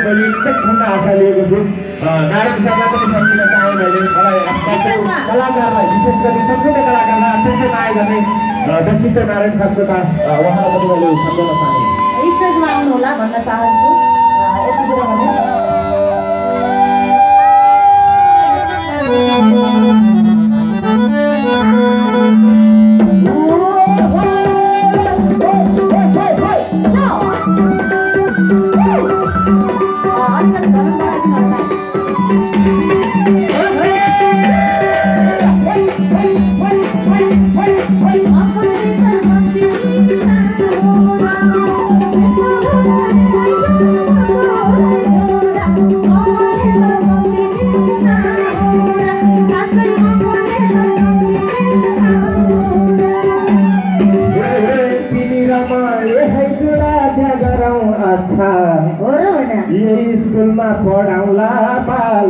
मैले एकदम ठुलो आशा लिएको छु नारायण सरलाई पनि सम्झिन चाहे मैले मलाई कलाकारलाई विशेष गरी सम्पूर्ण कलाकारलाई अत्यन्तै माया गर्ने व्यक्तित्व नारायण सरको त उहाँलाई पनि मैले सम्झन चाहे स्टेजमा आउनु होला भन्न चाहन्छु यति कुरा भने स्कुलमा पढाउला बाल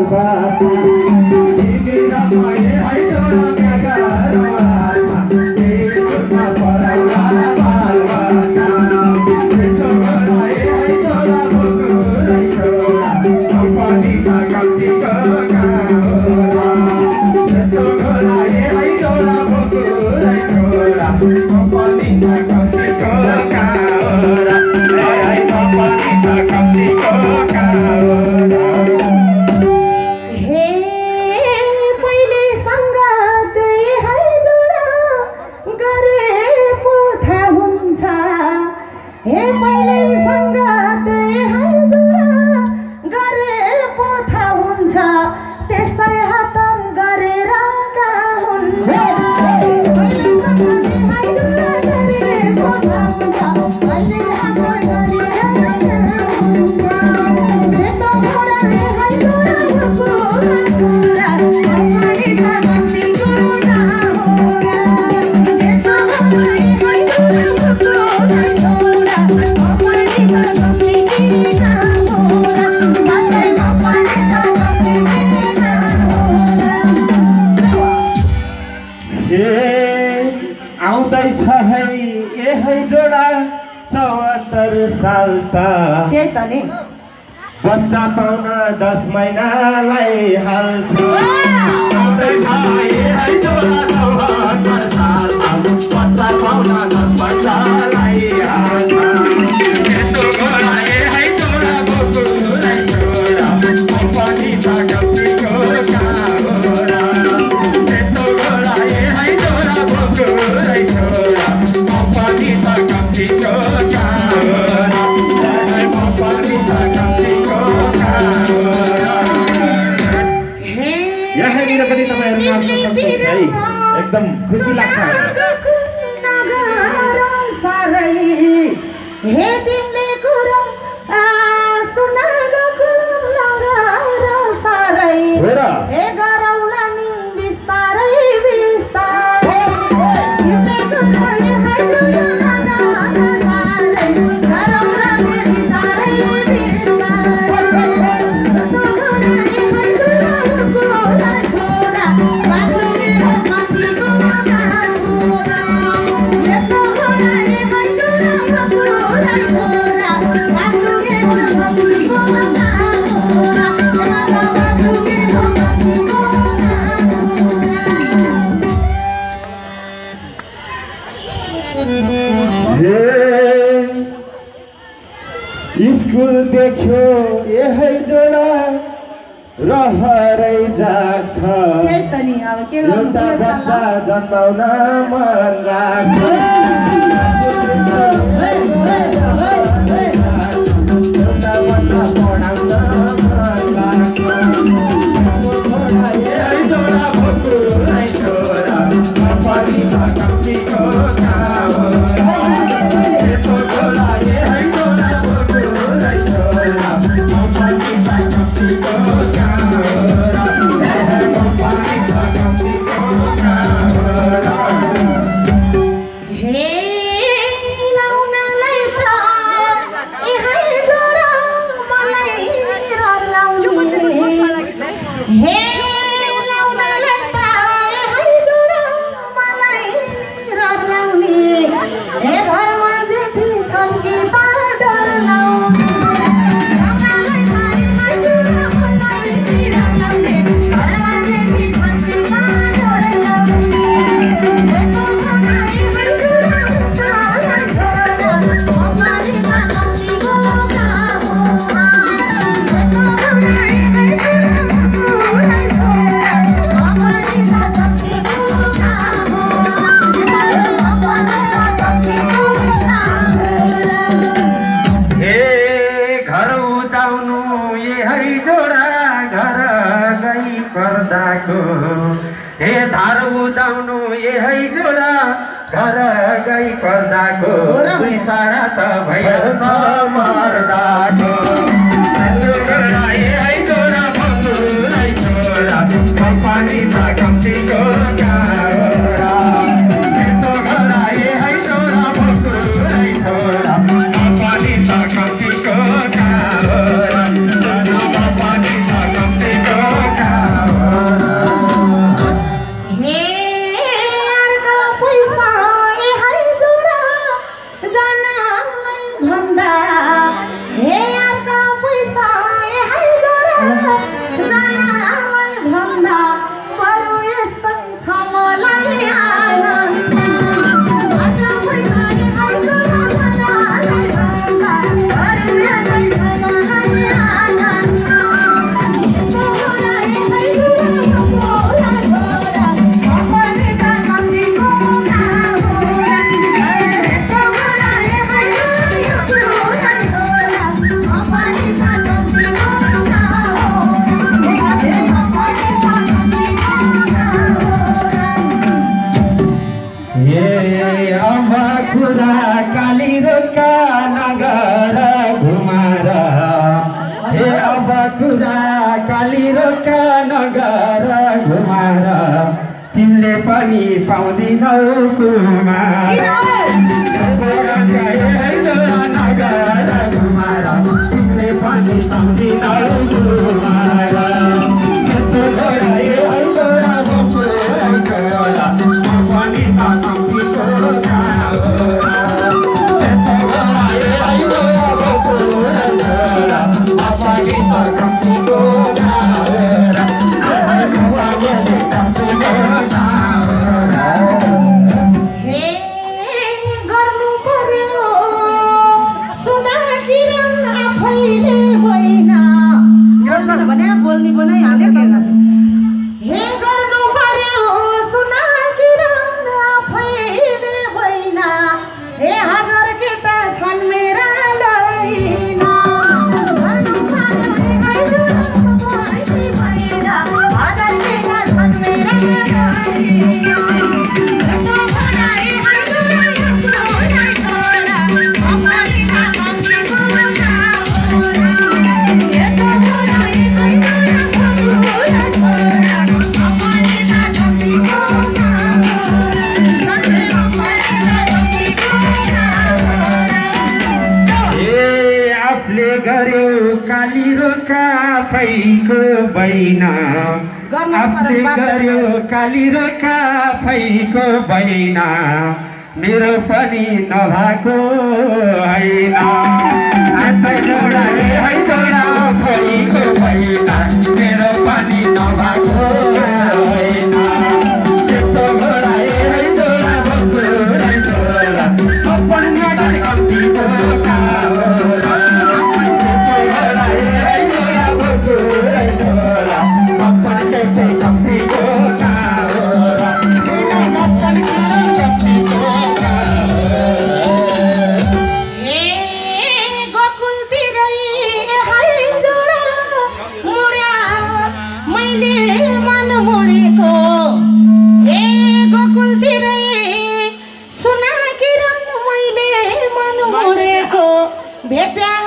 बच्चा पाउन 10 महिनालाई हाल्छ बच्चा पाउन 10 महिनालाई एकदम खुसी लाग्छ हे तिमीले कुरा सुनाएको सारै हे गरौला नि बिस्तारै बिस्तारै तिमीले कुरा गरौला नि बिस्तारै स्कुल देख्यो यही जोडा रहरै जाग्छ एउटा बच्चा जन्माउन मन लाग्छ एउटा बच्चा पढाउन मन लाग्छ यही जोडा भोकुरै छोरा परिमा कम्तीको यही जोडा घर गई पर्दाको हे धार उदाउनु यही जोडा घर गई पर्दाको दुई चाडा त भइहाल्छ मर्दाको यही जोडा बन्धुलाई छोरा कम्पनीमा कम्तीको गाडा यस्तो घरा यही जोडा बन्धुलाई छोरा कम्पनीमा कम्तीको गाडा कम्पनीमा कम्तीको गाडा तिमीले पनि पाउँदिनौ कुमार तिमीले पनि पाउँदिनौ कुमार आफूले गर्यो काली र काफैको बैना मेरो पनि नभएको होइन फैको बैना मेरो पनि नभएको होइन यस्तो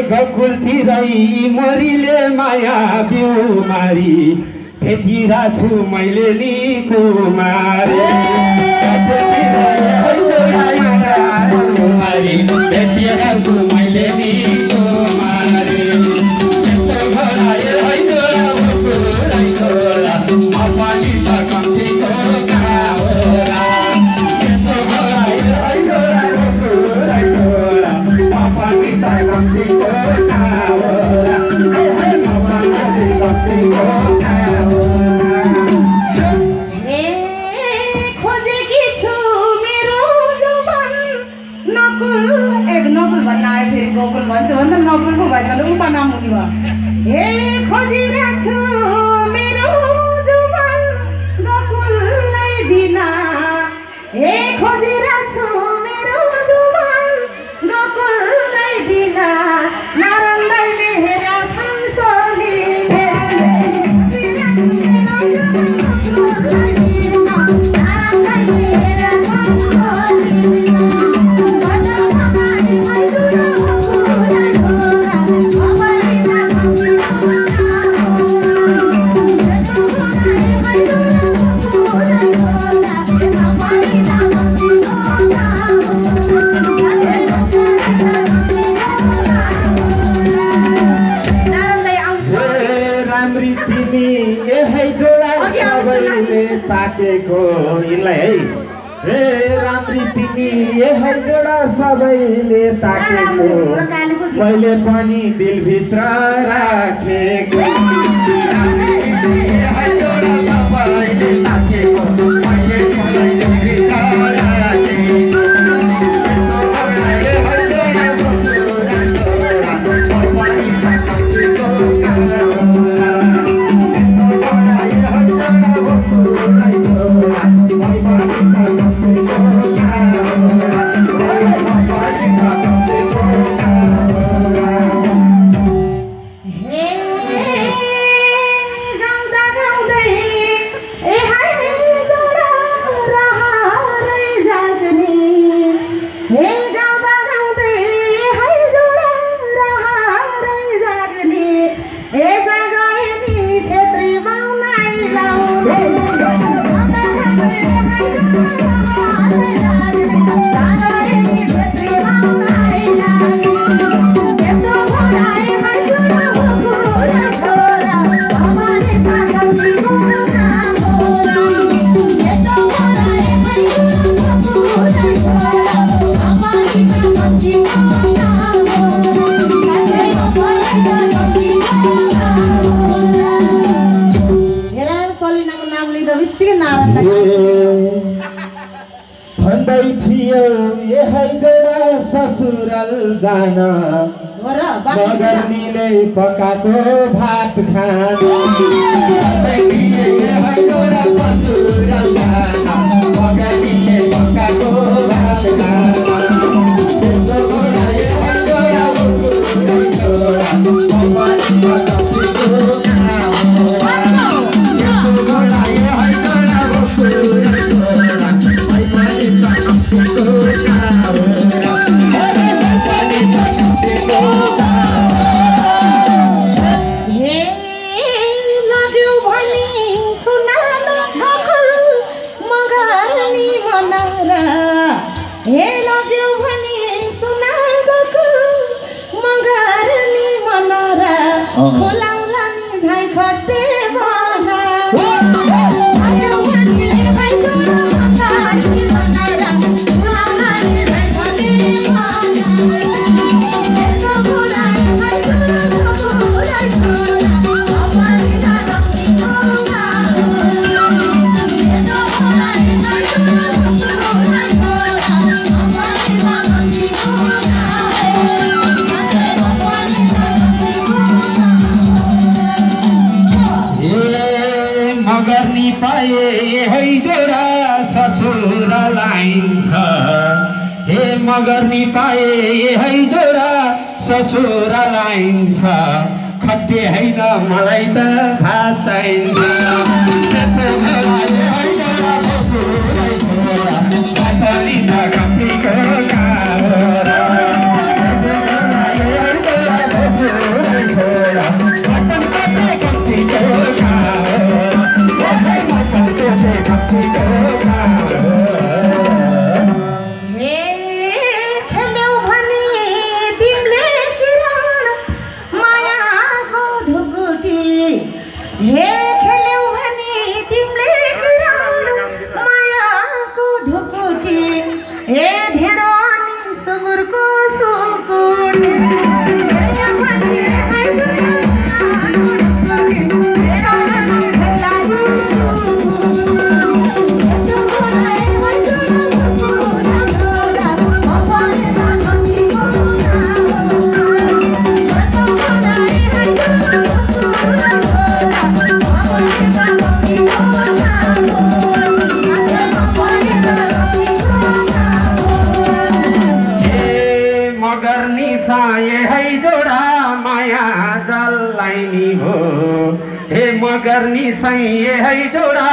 गकुलतिरै मरिले माया बिउमारी फेथिरा छु मैले नि कुमारी फेथिरा छु मैले नि कुमारी नकुलको भाइ त उल्टा नाम हुने भयो हे खोजिरहेको छु मेरो जुवान नकुललाई दिन हे खोजिरहेको छु मेरो जुवान नकुललाई दिन नारायणलाई लेखेर छन् सोली ताकेको यिनलाई है हे राम्री तिमी यही जोडा सबैले ताकेको मैले पनि दिलभित्र राखेको भन्दै थियो यही जोडा ससुराल जान मगर निले पकाएको भात खान मगर निले पकाएको भात मगर नि पाए यही जोडा ससुरा लाइन्छ खट्टे हैन मलाई त भात चाहिन्छ मगर नि सही है जोडा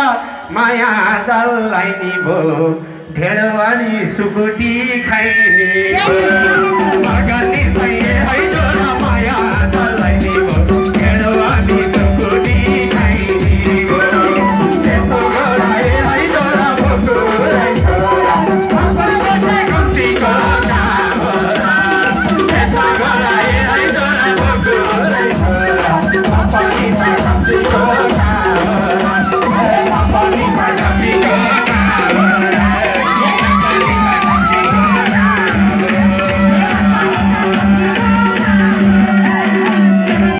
माया जललाई नि भो ढेडवाली सुकुटी खाइने मगर नि